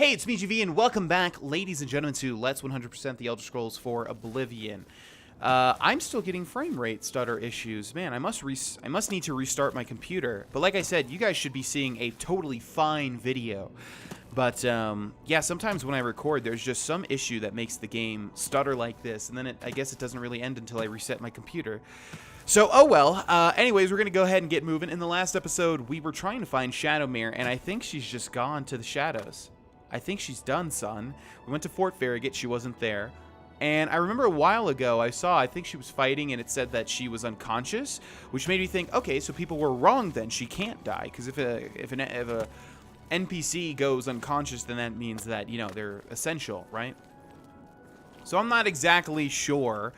Hey, it's me, GV, and welcome back, ladies and gentlemen, to Let's 100% The Elder Scrolls for Oblivion. I'm still getting frame rate stutter issues. Man, I must need to restart my computer. But like I said, you guys should be seeing a totally fine video. But, yeah, sometimes when I record, there's just some issue that makes the game stutter like this, and then I guess it doesn't really end until I reset my computer. So, oh well. Anyways, we're going to go ahead and get moving. In the last episode, we were trying to find Shadowmere, and I think she's just gone to the shadows. I think she's done, son. We went to Fort Farragut. She wasn't there. And I remember a while ago, I think she was fighting, and it said that she was unconscious, which made me think, okay, so people were wrong then. She can't die, because if a NPC goes unconscious, then that means that, you know, they're essential, right? So I'm not exactly sure.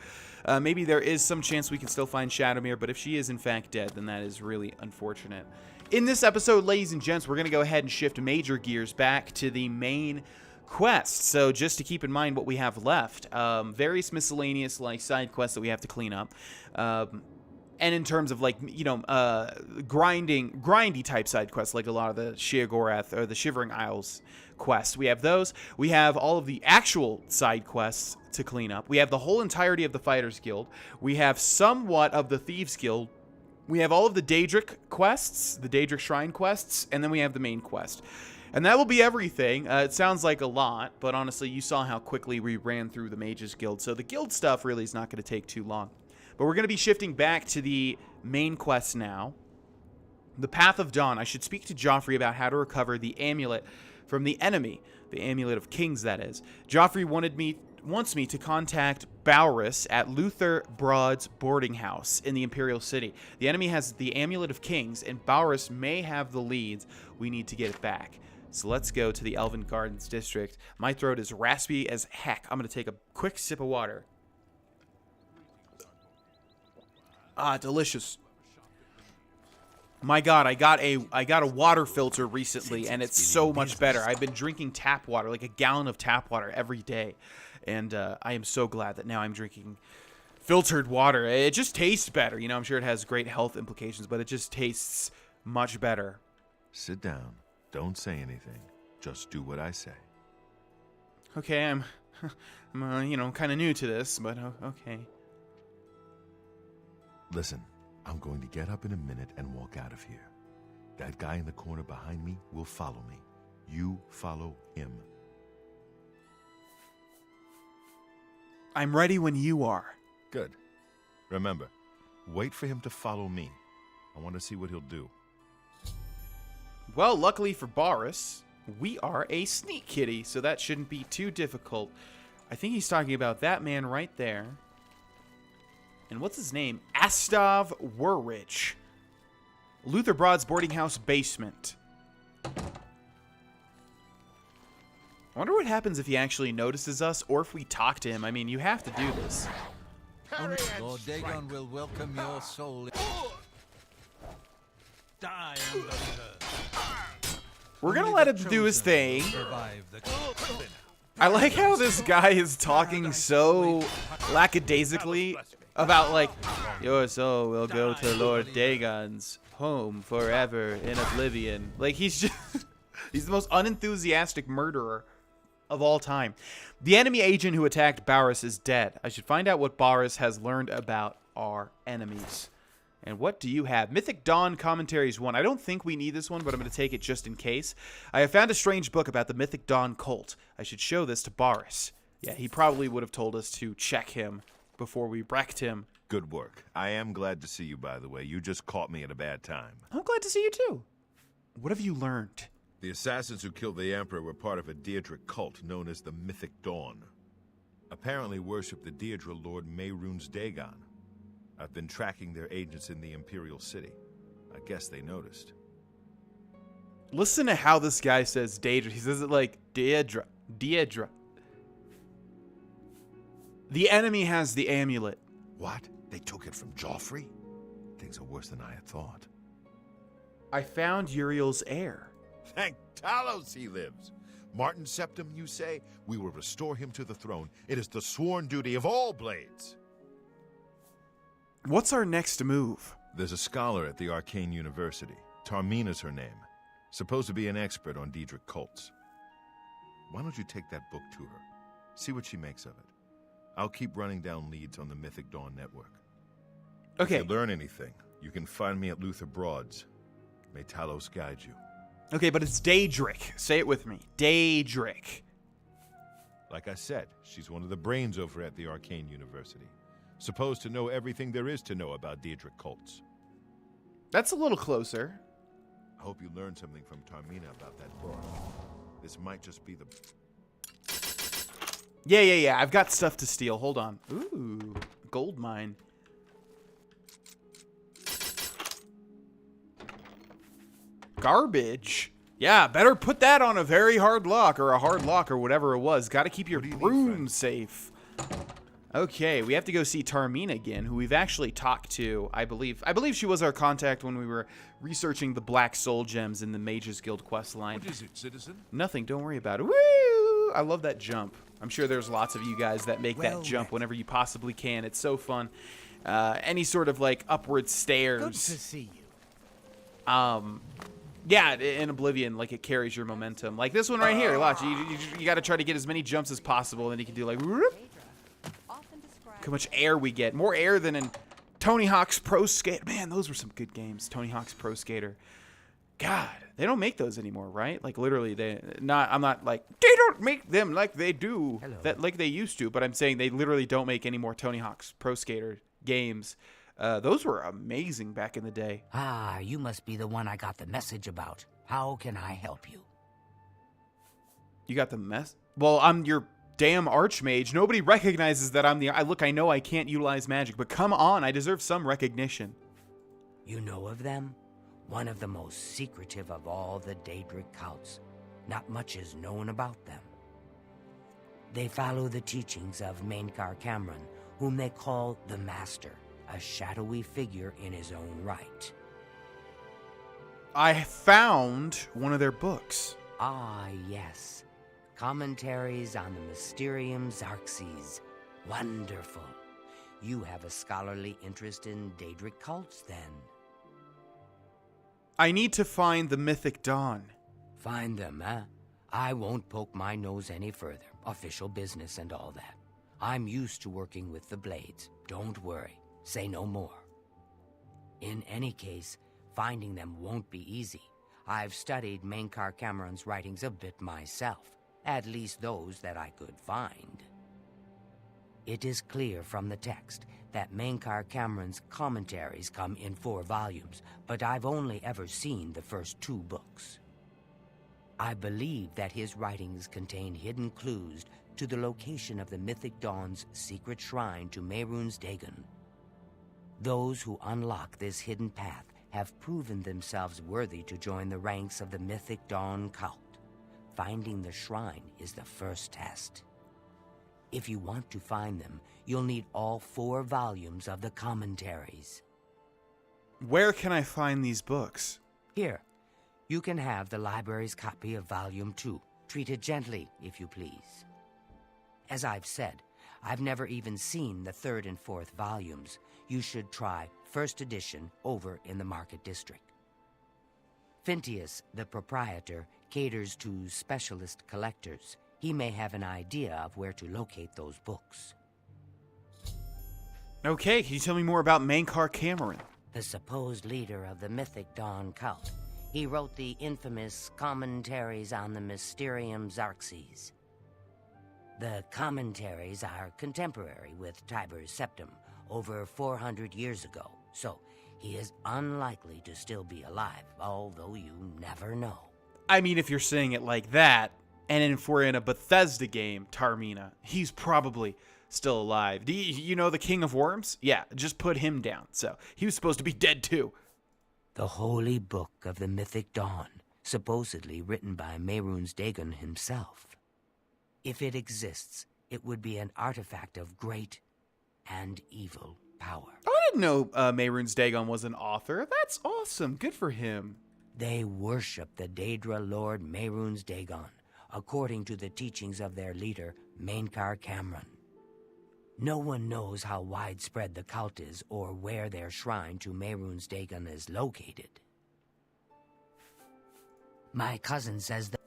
Maybe there is some chance we can still find Shadowmere, but if she is in fact dead, then that is really unfortunate. In this episode, ladies and gents, we're going to go ahead and shift major gears back to the main quest. So just to keep in mind what we have left, various miscellaneous like side quests that we have to clean up. And in terms of, like, you know, grindy type side quests, like a lot of the Sheogorath or the Shivering Isles quests. We have those. We have all of the actual side quests to clean up. We have the whole entirety of the Fighters Guild. We have somewhat of the Thieves Guild. We have all of the Daedric quests, the Daedric Shrine quests, and then we have the main quest. And that will be everything. It sounds like a lot, but honestly, you saw how quickly we ran through the Mages Guild, so the guild stuff really is not going to take too long. But we're going to be shifting back to the main quest now. The Path of Dawn. I should speak to Joffrey about how to recover the amulet from the enemy. The Amulet of Kings, that is. Joffrey wants me to contact Baurus at Luther Broad's boarding house in the Imperial City. The enemy has the Amulet of Kings, and Baurus may have the leads. We need to get it back. So let's go to the Elven Gardens District. My throat is raspy as heck. I'm going to take a quick sip of water. Ah, delicious. My God, I got a water filter recently, and it's so much better. I've been drinking tap water, like a gallon of tap water every day. And I am so glad that now I'm drinking filtered water. It just tastes better. You know, I'm sure it has great health implications, but it just tastes much better. Sit down. Don't say anything. Just do what I say. Okay, I'm you know, kind of new to this, but okay. Listen, I'm going to get up in a minute and walk out of here. That guy in the corner behind me will follow me. You follow him. I'm ready when you are. Good. Remember, wait for him to follow me. I want to see what he'll do. Well, luckily for Baurus, we are a sneak kitty, so that shouldn't be too difficult. I think he's talking about that man right there. And what's his name? Astav Wurrich. Luther Broad's boarding house basement. I wonder what happens if he actually notices us, or if we talk to him. I mean, you have to do this. Lord Dagon will welcome your soul. Die under curse. We're gonna let him do his thing. I like how this guy is talking so lackadaisically about, like, your soul will go to Lord Dagon's home forever in Oblivion. Like, he's just he's the most unenthusiastic murderer of all time. The enemy agent who attacked Baurus is dead. I should find out what Baurus has learned about our enemies. And what do you have? Mythic Dawn Commentaries 1. I don't think we need this one, but I'm going to take it just in case. I have found a strange book about the Mythic Dawn cult. I should show this to Baurus. Yeah, he probably would have told us to check him before we wrecked him. Good work. I am glad to see you, by the way. You just caught me at a bad time. I'm glad to see you, too. What have you learned? The assassins who killed the Emperor were part of a Daedric cult known as the Mythic Dawn. Apparently worship the Daedra Lord Mehrunes Dagon. I've been tracking their agents in the Imperial City. I guess they noticed. Listen to how this guy says Daedra. He says it like Daedra. Daedra. The enemy has the amulet. What? They took it from Joffrey? Things are worse than I had thought. I found Uriel's heir. Thank Talos he lives. Martin Septim, you say? We will restore him to the throne. It is the sworn duty of all blades. What's our next move? There's a scholar at the Arcane University. Tarmina's her name. Supposed to be an expert on Daedric cults. Why don't you take that book to her? See what she makes of it. I'll keep running down leads on the Mythic Dawn network. Okay. If you learn anything, you can find me at Luther Broad's. May Talos guide you. Okay, but it's Daedric. Say it with me. Daedric. Like I said, she's one of the brains over at the Arcane University. Supposed to know everything there is to know about Daedric cults. That's a little closer. I hope you learned something from Tarmina about that book. This might just be the... Yeah. I've got stuff to steal. Hold on. Ooh, gold mine. Garbage. Yeah, better put that on a very hard lock or a hard lock or whatever it was. Got to keep your room safe. Okay, we have to go see Tarmina again, who we've actually talked to, I believe. I believe she was our contact when we were researching the Black Soul Gems in the Mages Guild quest line. What is it, citizen? Nothing, don't worry about it. Woo! I love that jump. I'm sure there's lots of you guys that make that jump whenever you possibly can. It's so fun. Any sort of, like, upward stairs. Good to see you. Yeah, in Oblivion, like, it carries your momentum. Like this one right here, watch. You got to try to get as many jumps as possible, and then you can do, like, whoop. Look how much air we get. More air than in Tony Hawk's Pro Skater. Man, those were some good games. Tony Hawk's Pro Skater. God, they don't make those anymore, right? Like, literally, I'm not like, they don't make them like they do. Like they used to, but I'm saying they literally don't make any more Tony Hawk's Pro Skater games. Those were amazing back in the day. Ah, you must be the one I got the message about. How can I help you? You got the mess? Well, I'm your damn archmage. Nobody recognizes that I'm the... Look, I know I can't utilize magic, but come on, I deserve some recognition. You know of them? One of the most secretive of all the Daedric cults. Not much is known about them. They follow the teachings of Mainkar Cameron, whom they call the Master, a shadowy figure in his own right. I found one of their books. Ah, yes. Commentaries on the Mysterium Xarxes. Wonderful. You have a scholarly interest in Daedric cults, then? I need to find the Mythic Dawn. Find them, huh? I won't poke my nose any further. Official business and all that. I'm used to working with the Blades. Don't worry. Say no more. In any case, finding them won't be easy. I've studied Mainkar Cameron's writings a bit myself. At least those that I could find. It is clear from the text that Mainkar Cameron's commentaries come in 4 volumes, but I've only ever seen the first 2 books. I believe that his writings contain hidden clues to the location of the Mythic Dawn's secret shrine to Mehrunes Dagon. Those who unlock this hidden path have proven themselves worthy to join the ranks of the Mythic Dawn cult. Finding the shrine is the first test. If you want to find them, you'll need all 4 volumes of the commentaries. Where can I find these books? Here, you can have the library's copy of Volume 2. Treat it gently, if you please. As I've said, I've never even seen the 3rd and 4th volumes. You should try first edition over in the Market District. Phintius, the proprietor, caters to specialist collectors. He may have an idea of where to locate those books. Okay, can you tell me more about Mainkar Cameron? The supposed leader of the Mythic Dawn cult. He wrote the infamous Commentaries on the Mysterium Xarxes. The commentaries are contemporary with Tiber's Septum, over 400 years ago, so he is unlikely to still be alive, although you never know. I mean, if you're saying it like that, and if we're in a Bethesda game, Tarmina, he's probably still alive. Do you know the King of Worms? Yeah, just put him down. So he was supposed to be dead too. The Holy Book of the Mythic Dawn, supposedly written by Mehrunes Dagon himself. If it exists, it would be an artifact of great and evil power. I didn't know Mehrunes Dagon was an author. That's awesome. Good for him. They worship the Daedra Lord Mehrunes Dagon, according to the teachings of their leader, Mainkar Cameron. No one knows how widespread the cult is or where their shrine to Mehrunes Dagon is located. My cousin says that...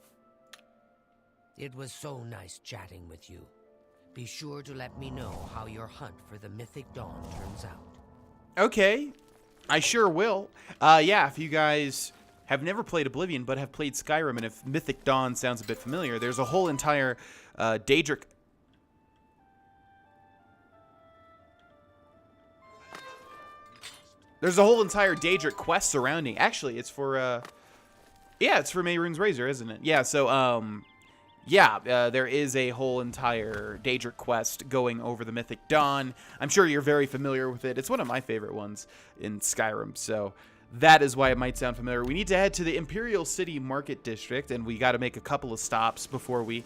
It was so nice chatting with you. Be sure to let me know how your hunt for the Mythic Dawn turns out. Okay, I sure will. Yeah, if you guys have never played Oblivion but have played Skyrim, and if Mythic Dawn sounds a bit familiar, there's a whole entire Daedric... There's a whole entire Daedric quest surrounding... Actually, it's for... Yeah, it's for Mehrunes Razor, isn't it? Yeah, so, there is a whole entire Daedric quest going over the Mythic Dawn. I'm sure you're very familiar with it. It's one of my favorite ones in Skyrim, so that is why it might sound familiar. We need to head to the Imperial City Market District, and we got to make a couple of stops before we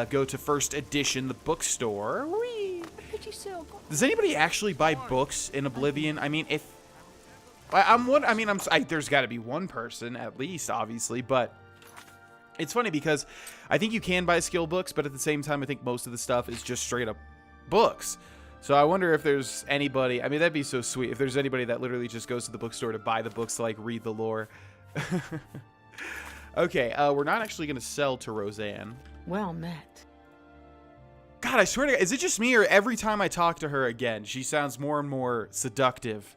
go to First Edition, the bookstore. Whee! Does anybody actually buy books in Oblivion? I mean, if... there's got to be one person, at least, obviously, but... It's funny because I think you can buy skill books, but at the same time, I think most of the stuff is just straight up books. So I wonder if there's anybody... I mean, that'd be so sweet if there's anybody that literally just goes to the bookstore to buy the books to, like, read the lore. Okay, we're not actually going to sell to Roseanne. Well met. God, I swear to God, is it just me or every time I talk to her again, she sounds more and more seductive?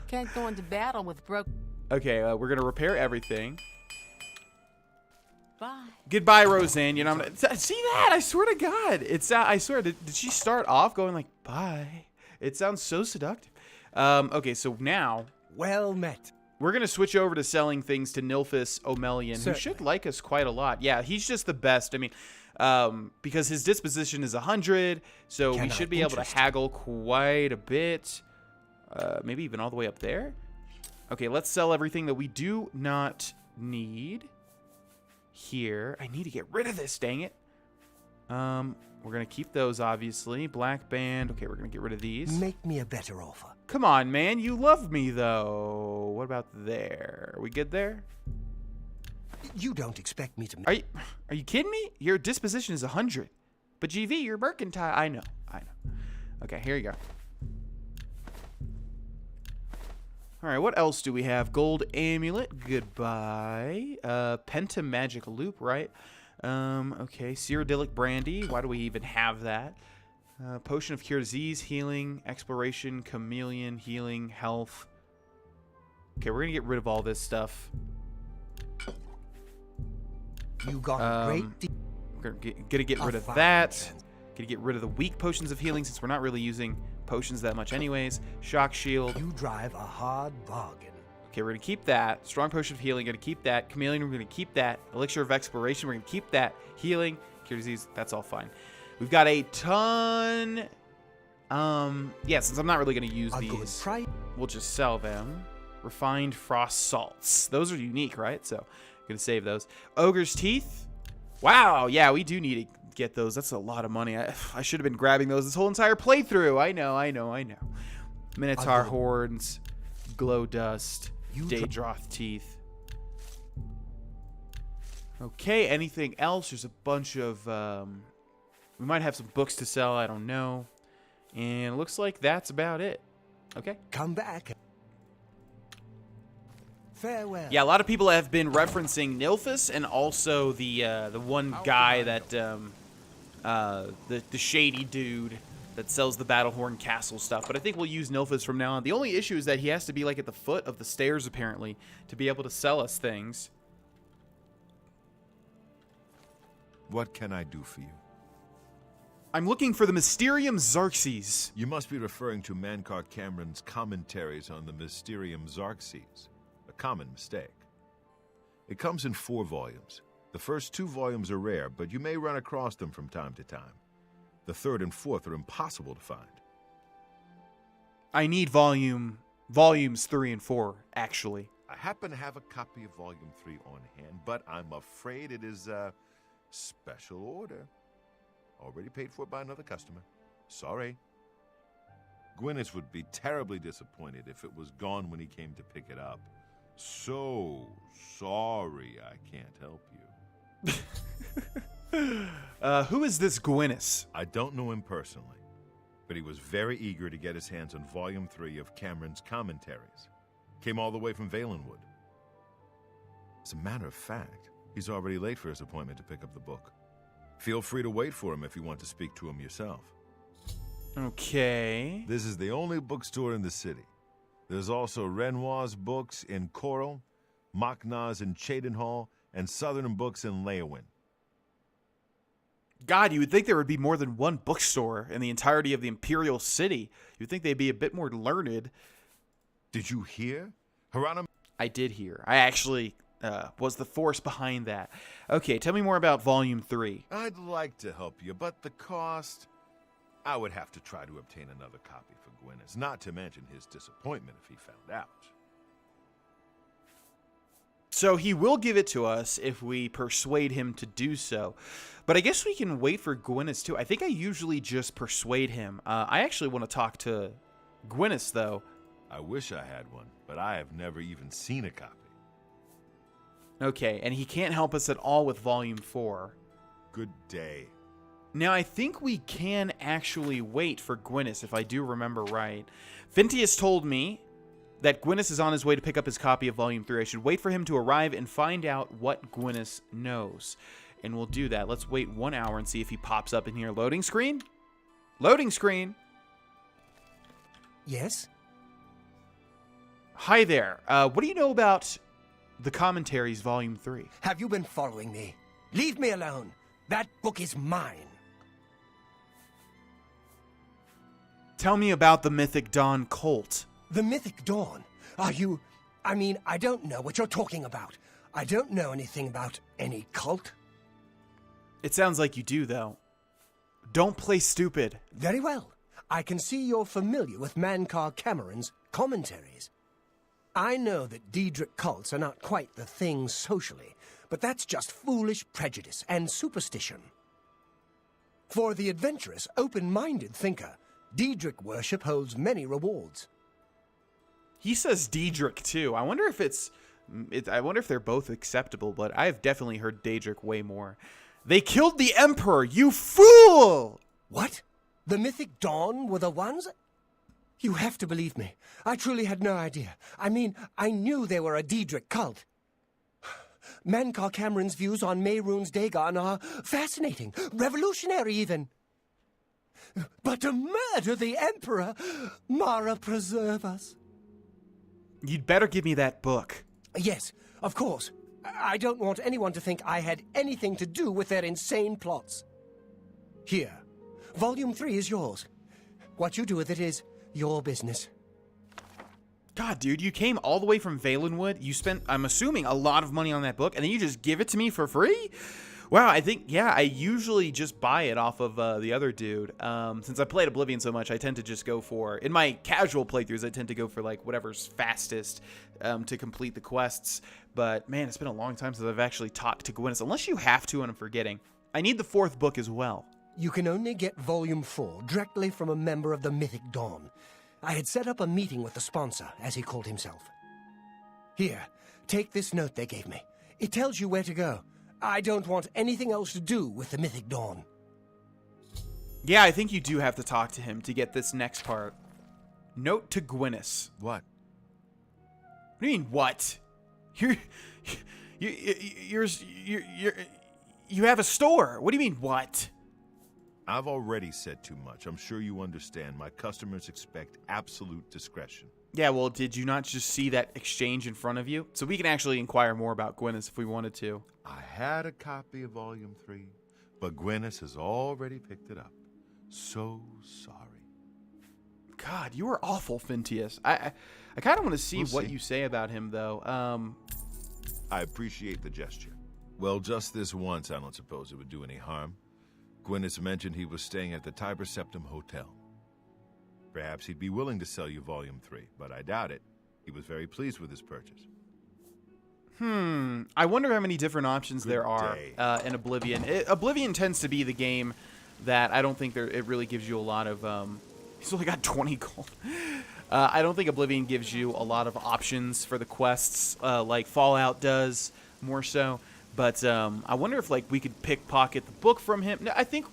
Can't go into battle with broke. Okay, we're going to repair everything. Bye. Goodbye, Roseanne. You know, see that? I swear to God, I swear. Did she start off going like bye? It sounds so seductive. Okay, so now Well met. we're gonna switch over to selling things to Nilfis O'Melion, who should like us quite a lot. Yeah, he's just the best. I mean, because his disposition is 100, so we should be able to haggle quite a bit. Maybe even all the way up there. Okay, let's sell everything that we do not need. Here, I need to get rid of this, dang it. We're gonna keep those, obviously. Black band. Okay, we're gonna get rid of these. Make me a better offer. Come on, man, you love me though. What about there? Are we good there? You don't expect me to... Are you kidding me? Your disposition is 100, but GV, you're mercantile. I know. Okay, here you go. All right, what else do we have? Gold amulet, goodbye. Pentamagic loop, right? Okay, Cyrodiilic brandy. Why do we even have that? Potion of cure disease, healing, exploration, chameleon, healing, health. Okay, we're gonna get rid of all this stuff. You got a great deal. We're gonna get rid of that. Gonna get rid of the weak potions of healing since we're not really using potions that much anyways. Shock shield. You drive a hard bargain. Okay, we're gonna keep that. Strong potion of healing, gonna keep that. Chameleon, we're gonna keep that. Elixir of exploration, we're gonna keep that. Healing, cure disease, that's all fine. We've got a ton. Yeah, since I'm not really gonna use these, we'll just sell them. Refined frost salts. Those are unique, right? So I'm gonna save those. Ogre's teeth. Wow, yeah, we do need to get those. That's a lot of money. I should have been grabbing those this whole entire playthrough. I know. Minotaur horns, glow dust, Daedroth teeth. Okay, anything else? There's a bunch of we might have some books to sell, I don't know. And it looks like that's about it. Okay. Come back. Farewell. Yeah, a lot of people have been referencing Nilfis and also the one guy that the shady dude that sells the Battlehorn Castle stuff. But I think we'll use Nilfis from now on. The only issue is that he has to be like at the foot of the stairs apparently to be able to sell us things. What can I do for you? I'm looking for the Mysterium Xarxes. You must be referring to Mankar Cameron's commentaries on the Mysterium Xarxes. A common mistake. It comes in 4 volumes. The first 2 volumes are rare, but you may run across them from time to time. The 3rd and 4th are impossible to find. I need volumes 3 and 4, actually. I happen to have a copy of Volume 3 on hand, but I'm afraid it is a special order. Already paid for by another customer. Sorry. Gwyneth would be terribly disappointed if it was gone when he came to pick it up. So sorry I can't help you. Who is this Gwyneth? I don't know him personally, but he was very eager to get his hands on Volume 3 of Cameron's commentaries. Came all the way from Valenwood. As a matter of fact, he's already late for his appointment to pick up the book. Feel free to wait for him if you want to speak to him yourself. Okay. This is the only bookstore in the city. There's also Renoir's books in Coral, Machna's in Cheydinhall, and Southern Books in Leyawen. God, you would think there would be more than one bookstore in the entirety of the Imperial City. You'd think they'd be a bit more learned. Did you hear? Hieronymus. I did hear. I actually was the force behind that. Okay, tell me more about Volume 3. I'd like to help you, but the cost... I would have to try to obtain another copy for Gwyneth, not to mention his disappointment if he found out. So he will give it to us if we persuade him to do so. But I guess we can wait for Gwyneth too. I think I usually just persuade him. I actually want to talk to Gwyneth, though. I wish I had one, but I have never even seen a copy. Okay, and he can't help us at all with Volume 4. Good day. Now, I think we can actually wait for Gwyneth, if I do remember right. Phintius told me that Gwyneth is on his way to pick up his copy of Volume 3. I should wait for him to arrive and find out what Gwyneth knows. And we'll do that. Let's wait 1 hour and see if he pops up in here. Loading screen? Loading screen. Yes? Hi there. What do you know about the Commentaries, Volume 3? Have you been following me? Leave me alone. That book is mine. Tell me about the Mythic Dawn cult. The Mythic Dawn? Are you... I don't know what you're talking about. I don't know anything about any cult. It sounds like you do, though. Don't play stupid. Very well. I can see you're familiar with Mankar Cameron's commentaries. I know that Daedric cults are not quite the thing socially, but that's just foolish prejudice and superstition. For the adventurous, open-minded thinker, Daedric worship holds many rewards. He says Daedric too. I wonder if I wonder if they're both acceptable, but I've definitely heard Daedric way more. They killed the Emperor, you fool! What? The Mythic Dawn were the ones? You have to believe me. I truly had no idea. I knew they were a Daedric cult. Mankar Cameron's views on Mehrunes Dagon are fascinating, revolutionary even. But to murder the Emperor, Mara preserve us. You'd better give me that book. Yes, of course. I don't want anyone to think I had anything to do with their insane plots. Here, Volume 3 is yours. What you do with it is your business. God, dude, you came all the way from Valenwood. You spent, I'm assuming, a lot of money on that book, and then you just give it to me for free? Wow, I usually just buy it off of the other dude. Since I played Oblivion so much, I tend to just go for, in my casual playthroughs, I tend to go for like whatever's fastest to complete the quests. But man, it's been a long time since I've actually talked to Gwyneth, unless you have to and I'm forgetting. I need the 4th book as well. You can only get Volume 4 directly from a member of the Mythic Dawn. I had set up a meeting with the sponsor, as he called himself. Here, take this note they gave me. It tells you where to go. I don't want anything else to do with the Mythic Dawn. Yeah, I think you do have to talk to him to get this next part. Note to Gwyneth. What? What do you mean, what? You have a store. What do you mean, what? I've already said too much. I'm sure you understand. My customers expect absolute discretion. Yeah, well, did you not just see that exchange in front of you? So we can actually inquire more about Gwyneth if we wanted to. I had a copy of Volume 3, but Gwyneth has already picked it up. So sorry. God, you are awful, Phintius. I kind of want to see We'll what see. you say about him, though. I appreciate the gesture. Well, just this once, I don't suppose it would do any harm. Gwyneth mentioned he was staying at the Tiber Septim Hotel. Perhaps he'd be willing to sell you Volume 3, but I doubt it. He was very pleased with his purchase. I wonder how many different options Good there are day. in Oblivion. Oblivion tends to be the game that I don't think it really gives you a lot of... he's only got 20 gold. I don't think Oblivion gives you a lot of options for the quests like Fallout does, more so. But I wonder if like we could pickpocket the book from him. No, I think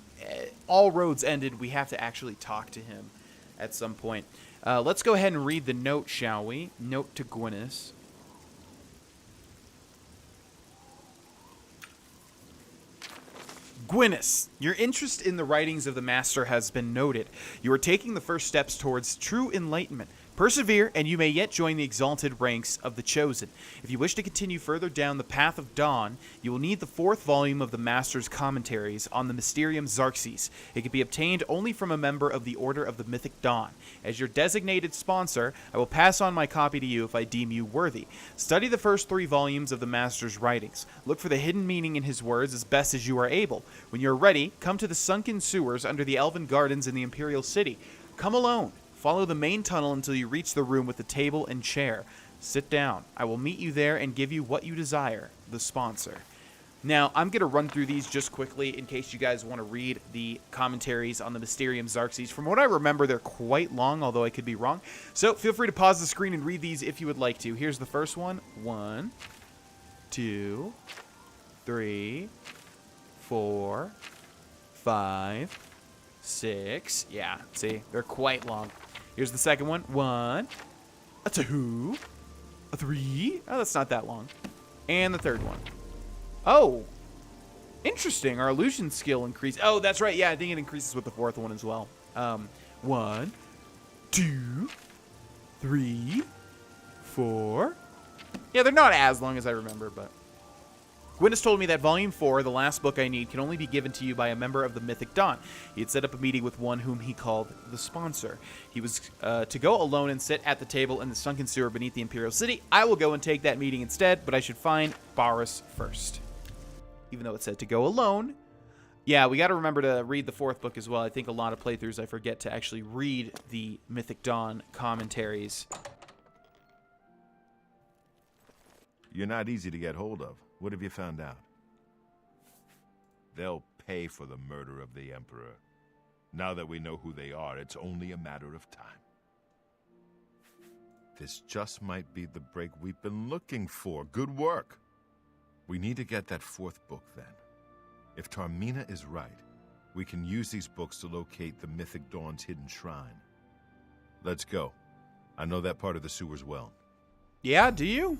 all roads ended. We have to actually talk to him at some point. Let's go ahead and read the note, shall we? Note to Gwyneth. Gwyneth, your interest in the writings of the Master has been noted. You are taking the first steps towards true enlightenment. Persevere, and you may yet join the exalted ranks of the Chosen. If you wish to continue further down the path of dawn, you will need the 4th volume of the Master's commentaries on the Mysterium Xarxes. It can be obtained only from a member of the Order of the Mythic Dawn. As your designated sponsor, I will pass on my copy to you if I deem you worthy. Study the first 3 volumes of the Master's writings. Look for the hidden meaning in his words as best as you are able. When you are ready, come to the sunken sewers under the Elven Gardens in the Imperial City. Come alone. Follow the main tunnel until you reach the room with the table and chair. Sit down. I will meet you there and give you what you desire, the sponsor. Now, I'm going to run through these just quickly in case you guys want to read the commentaries on the Mysterium Xarxes. From what I remember, they're quite long, although I could be wrong. So feel free to pause the screen and read these if you would like to. Here's the first one. 1, 2, 3, 4, 5, 6. Yeah, see, they're quite long. Here's the second one. 1, a 2, a 3. Oh, that's not that long. And the third one. Oh, interesting. Our illusion skill increased. Oh, that's right. Yeah, I think it increases with the 4th one as well. 1, 2, 3, 4. Yeah, they're not as long as I remember, but... Gwyneth told me that Volume 4, the last book I need, can only be given to you by a member of the Mythic Dawn. He had set up a meeting with one whom he called the sponsor. He was to go alone and sit at the table in the sunken sewer beneath the Imperial City. I will go and take that meeting instead, but I should find Boris first. Even though it said to go alone. Yeah, we got to remember to read the 4th book as well. I think a lot of playthroughs I forget to actually read the Mythic Dawn commentaries. You're not easy to get hold of. What have you found out? They'll pay for the murder of the Emperor. Now that we know who they are, it's only a matter of time. This just might be the break we've been looking for. Good work. We need to get that 4th book then. If Tarmina is right, we can use these books to locate the Mythic Dawn's hidden shrine. Let's go. I know that part of the sewers well. Yeah, do you?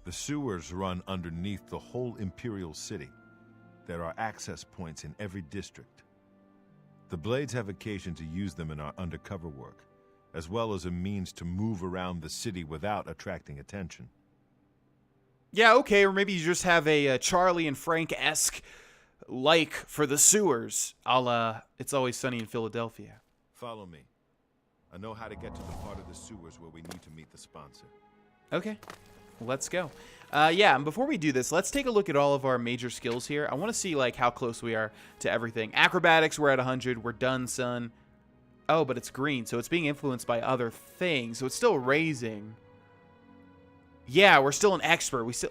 The sewers run underneath the whole Imperial City. There are access points in every district. The Blades have occasion to use them in our undercover work, as well as a means to move around the city without attracting attention. Yeah, okay, or maybe you just have a Charlie and Frank-esque like for the sewers, a la It's Always Sunny in Philadelphia. Follow me. I know how to get to the part of the sewers where we need to meet the sponsor. Okay. Let's go. Yeah, and before we do this, let's take a look at all of our major skills here. I want to see, like, how close we are to everything. Acrobatics, we're at 100. We're done, son. Oh, but it's green, so it's being influenced by other things. So it's still raising. Yeah, we're still an expert. We still...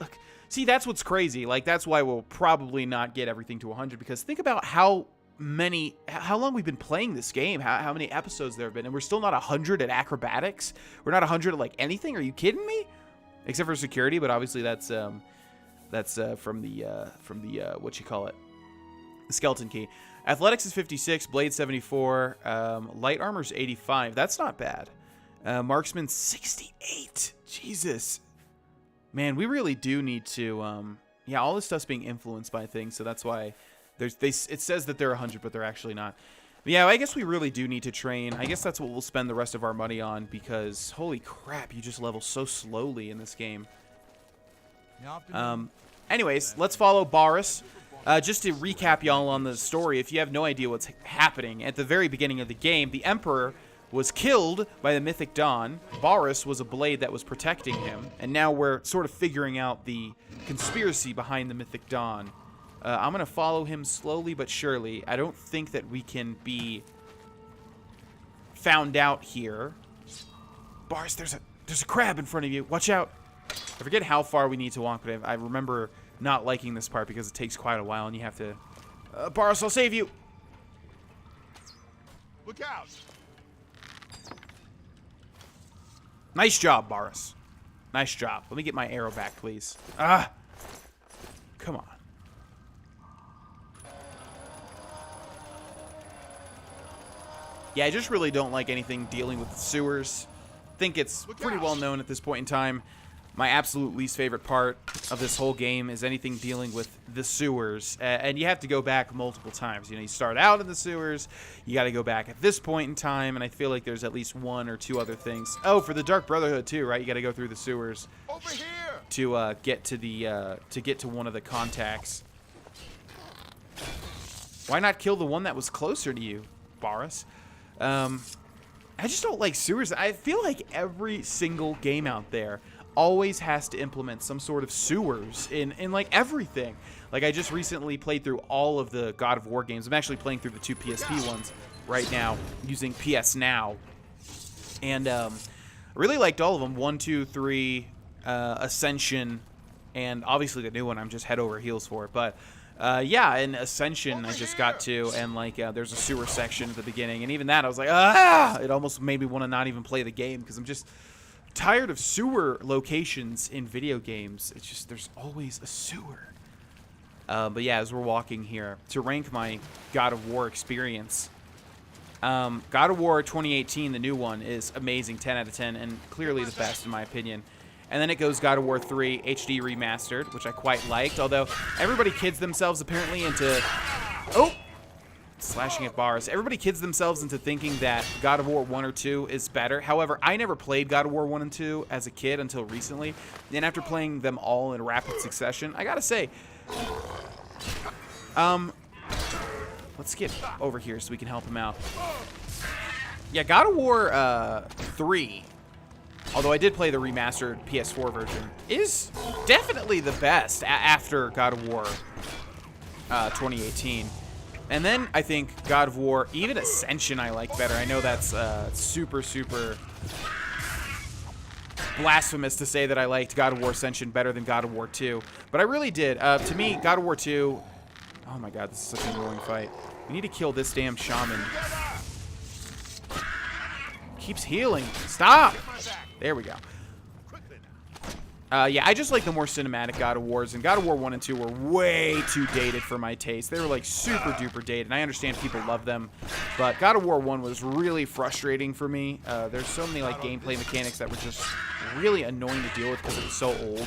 See, that's what's crazy. Like, that's why we'll probably not get everything to 100. Because think about how long we've been playing this game. How many episodes there have been. And we're still not 100 at acrobatics. We're not 100 at, like, anything. Are you kidding me? Except for security, but obviously that's from the what you call it, the skeleton key. Athletics is 56, blade 74, light armor's 85. That's not bad. Marksman 68. Jesus, man, we really do need to. Yeah, all this stuff's being influenced by things, so that's why it says that they're 100, but they're actually not. Yeah, I guess we really do need to train. I guess that's what we'll spend the rest of our money on because, holy crap, you just level so slowly in this game. Anyways, let's follow Boris. Just to recap y'all on the story, if you have no idea what's happening, at the very beginning of the game, the Emperor was killed by the Mythic Dawn. Boris was a blade that was protecting him, and now we're sort of figuring out the conspiracy behind the Mythic Dawn. I'm going to follow him slowly but surely. I don't think that we can be found out here. Boris, there's a crab in front of you. Watch out. I forget how far we need to walk, but I remember not liking this part because it takes quite a while and you have to... Boris, I'll save you. Look out! Nice job, Boris. Nice job. Let me get my arrow back, please. Ah! Come on. Yeah, I just really don't like anything dealing with the sewers. I think it's pretty well known at this point in time. my absolute least favorite part of this whole game is anything dealing with the sewers. And you have to go back multiple times. You know, you start out in the sewers, you got to go back at this point in time, and I feel like there's at least one or two other things. Oh, for the Dark Brotherhood too, right? You got to go through the sewers Over here! to get to one of the contacts. Why not kill the one that was closer to you, Boris? I just don't like sewers. I feel like every single game out there always has to implement some sort of sewers in like everything. Like I just recently played through all of the God of War games. I'm actually playing through the 2 PSP ones right now using PS Now. And I really liked all of them. 1, 2, 3, Ascension, and obviously the new one I'm just head over heels for. But yeah, in Ascension I just got to, and like there's a sewer section at the beginning, and even that I was like, ah! It almost made me want to not even play the game because I'm just tired of sewer locations in video games. It's just there's always a sewer. But yeah, as we're walking here to rank my God of War experience, God of War 2018, the new one, is amazing, 10 out of 10, and clearly the best in my opinion. And then it goes God of War 3 HD Remastered, which I quite liked, although everybody kids themselves apparently into... Oh! Slashing at bars. Everybody kids themselves into thinking that God of War 1 or 2 is better. However, I never played God of War 1 and 2 as a kid until recently. And after playing them all in rapid succession, I gotta say... Let's get over here so we can help him out. Yeah, God of War 3... although I did play the remastered PS4 version, is definitely the best after God of War 2018. And then I think God of War, even Ascension, I like better. I know that's super, super blasphemous to say that I liked God of War Ascension better than God of War 2. But I really did. To me, God of War 2... Oh my god, this is such an annoying fight. We need to kill this damn shaman. Keeps healing. Stop! There we go. Yeah, I just like the more cinematic God of Wars, and God of War 1 and 2 were way too dated for my taste. They were like super duper dated, and I understand people love them, but God of War 1 was really frustrating for me. There's so many like gameplay mechanics that were just really annoying to deal with because it was so old.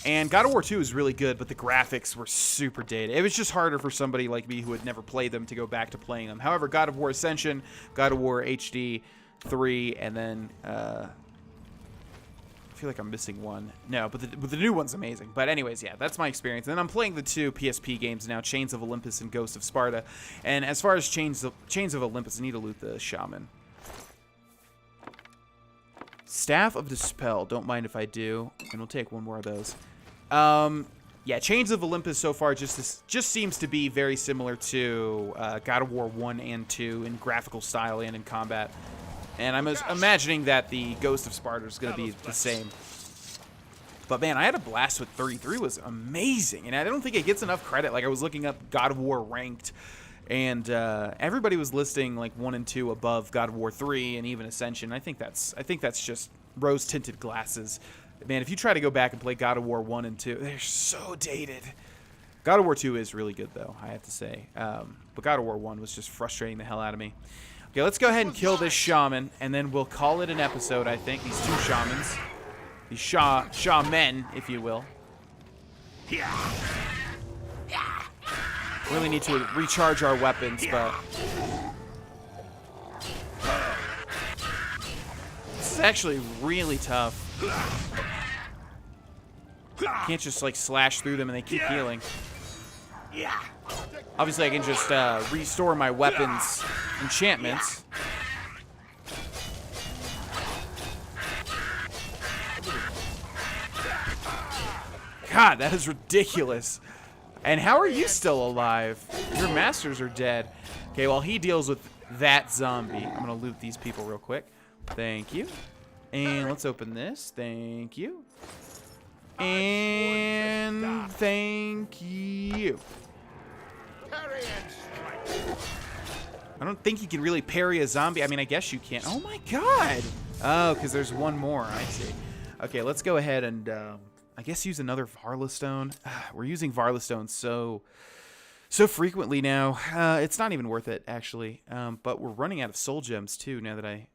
And God of War 2 is really good, but the graphics were super dated. It was just harder for somebody like me who had never played them to go back to playing them. However, God of War Ascension, God of War HD 3, and then I feel like I'm missing one. No, but the new one's amazing. But anyways, yeah, that's my experience. And then I'm playing the 2 PSP games now, Chains of Olympus and Ghost of Sparta. And as far as Chains of Olympus, I need to loot the shaman. Staff of Dispel. Don't mind if I do. And we'll take one more of those. Yeah, Chains of Olympus so far just seems to be very similar to God of War 1 and 2 in graphical style and in combat. And I'm imagining that the Ghost of Sparta is going to be the same. But man, I had a blast with 33. It was amazing. And I don't think it gets enough credit. Like, I was looking up God of War ranked, and everybody was listing like 1 and 2 above God of War 3 and even Ascension. I think that's just rose-tinted glasses. Man, if you try to go back and play God of War 1 and 2, they're so dated. God of War 2 is really good, though, I have to say. But God of War 1 was just frustrating the hell out of me. Okay, let's go ahead and kill this shaman, and then we'll call it an episode, I think. These 2 shamans. These shaman, if you will. Really need to recharge our weapons, but... This is actually really tough. Can't just, like, slash through them and they keep healing. Obviously, I can just restore my weapons' enchantments. God, that is ridiculous. And how are you still alive? Your masters are dead. Okay, while he deals with that zombie, I'm going to loot these people real quick. Thank you. And let's open this. Thank you. And thank you. I don't think you can really parry a zombie. I mean, I guess you can. Oh my god. Oh, because there's one more. I see. Okay, let's go ahead and I guess use another Varlastone. We're using Varlastone so frequently now. It's not even worth it, actually. But we're running out of soul gems too now that I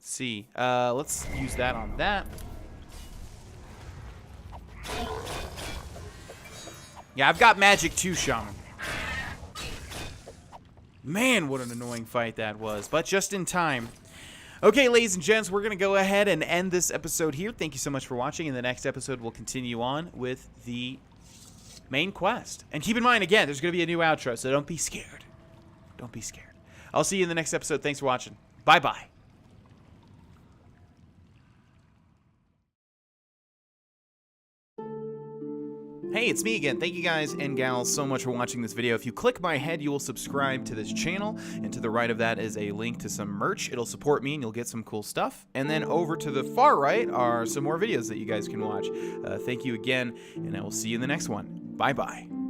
Let's see. Let's use that on that. Yeah, I've got magic too, Shaman. Man, what an annoying fight that was, but just in time. Okay, ladies and gents, we're going to go ahead and end this episode here. Thank you so much for watching. In the next episode, we'll continue on with the main quest. And keep in mind, again, there's going to be a new outro, so don't be scared. Don't be scared. I'll see you in the next episode. Thanks for watching. Bye-bye. Hey, it's me again. Thank you guys and gals so much for watching this video. If you click my head, you will subscribe to this channel, and to the right of that is a link to some merch. It'll support me and you'll get some cool stuff. And then over to the far right are some more videos that you guys can watch. Thank you again, and I will see you in the next one. Bye-bye.